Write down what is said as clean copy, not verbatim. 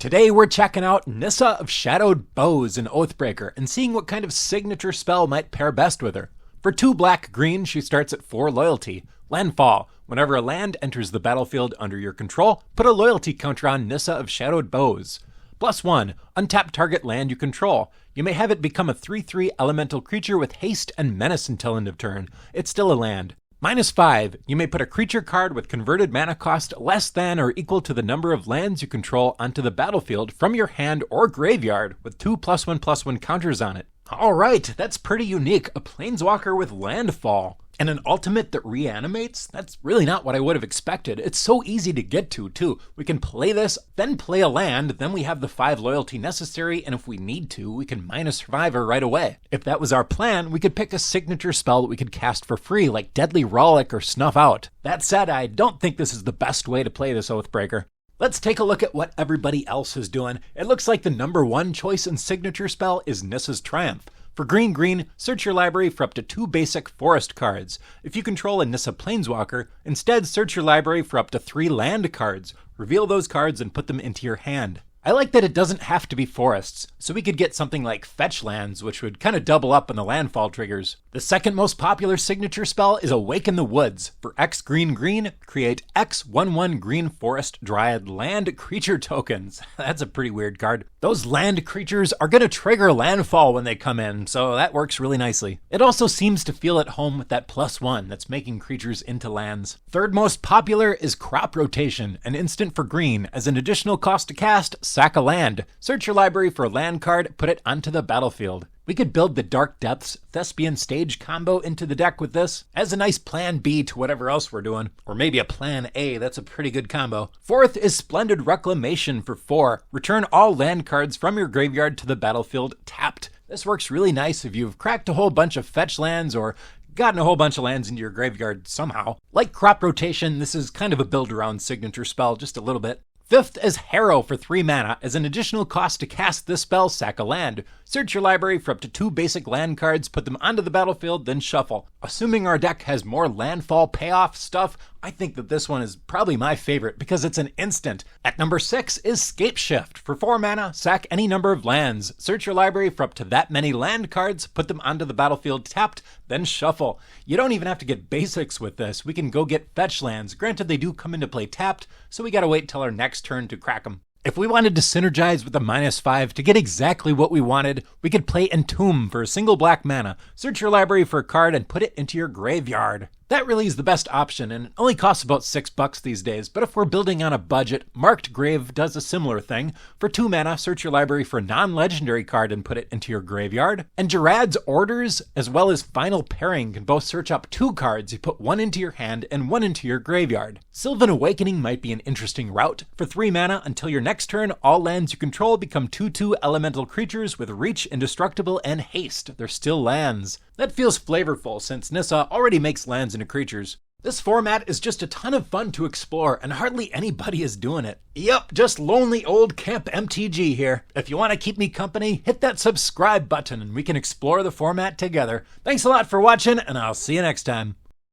Today we're checking out Nissa of Shadowed Boughs in Oathbreaker and seeing what kind of signature spell might pair best with her. For 2 black-green, she starts at 4 loyalty. Landfall. Whenever a land enters the battlefield under your control, put a loyalty counter on Nissa of Shadowed Boughs. +1. Untap target land you control. You may have it become a 3/3 elemental creature with haste and menace until end of turn. It's still a land. -5. You may put a creature card with converted mana cost less than or equal to the number of lands you control onto the battlefield from your hand or graveyard with 2 +1/+1 counters on it. Alright, that's pretty unique. A planeswalker with landfall. And an ultimate that reanimates? That's really not what I would have expected. It's so easy to get to, too. We can play this, then play a land, then we have the 5 loyalty necessary, and if we need to, we can -5 her right away. If that was our plan, we could pick a signature spell that we could cast for free, like Deadly Rollick or Snuff Out. That said, I don't think this is the best way to play this Oathbreaker. Let's take a look at what everybody else is doing. It looks like the #1 choice in signature spell is Nissa's Triumph. For green, search your library for up to 2 basic forest cards. If you control a Nissa planeswalker, instead search your library for up to 3 land cards. Reveal those cards and put them into your hand. I like that it doesn't have to be forests, so we could get something like fetch lands, which would kind of double up on the landfall triggers. The second most popular signature spell is Awaken the Woods. For X green, create X 1/1 green forest dryad land creature tokens. That's a pretty weird card. Those land creatures are going to trigger landfall when they come in, so that works really nicely. It also seems to feel at home with that +1 that's making creatures into lands. Third most popular is Crop Rotation, an instant for green. As an additional cost to cast, sack a land. Search your library for a land card, put it onto the battlefield. We could build the Dark Depths Thespian Stage combo into the deck with this as a nice plan B to whatever else we're doing. Or maybe a plan A, that's a pretty good combo. Fourth is Splendid Reclamation for 4. Return all land cards from your graveyard to the battlefield tapped. This works really nice if you've cracked a whole bunch of fetch lands or gotten a whole bunch of lands into your graveyard somehow. Like Crop Rotation, this is kind of a build around signature spell, just a little bit. Fifth is Harrow for 3 mana. As an additional cost to cast this spell, sack a land. Search your library for up to 2 basic land cards, put them onto the battlefield, then shuffle. Assuming our deck has more landfall payoff stuff, I think that this one is probably my favorite because it's an instant. At number 6 is Scapeshift. For 4 mana, sack any number of lands. Search your library for up to that many land cards, put them onto the battlefield tapped, then shuffle. You don't even have to get basics with this. We can go get fetch lands. Granted, they do come into play tapped, so we gotta wait till our next turn to crack them. If we wanted to synergize with the -5 to get exactly what we wanted, we could play Entomb for a single black mana. Search your library for a card and put it into your graveyard. That really is the best option, and it only costs about $6 these days, but if we're building on a budget, Marked Grave does a similar thing. For 2 mana, search your library for a non-legendary card and put it into your graveyard. And Jarad's Orders, as well as Final Pairing, can both search up 2 cards. You put 1 into your hand and 1 into your graveyard. Sylvan Awakening might be an interesting route. For 3 mana, until your next turn, all lands you control become 2/2 elemental creatures with reach, indestructible, and haste. They're still lands. That feels flavorful since Nissa already makes lands into creatures. This format is just a ton of fun to explore, and hardly anybody is doing it. Yep, just lonely old Camp MTG here. If you want to keep me company, hit that subscribe button and we can explore the format together. Thanks a lot for watching, and I'll see you next time.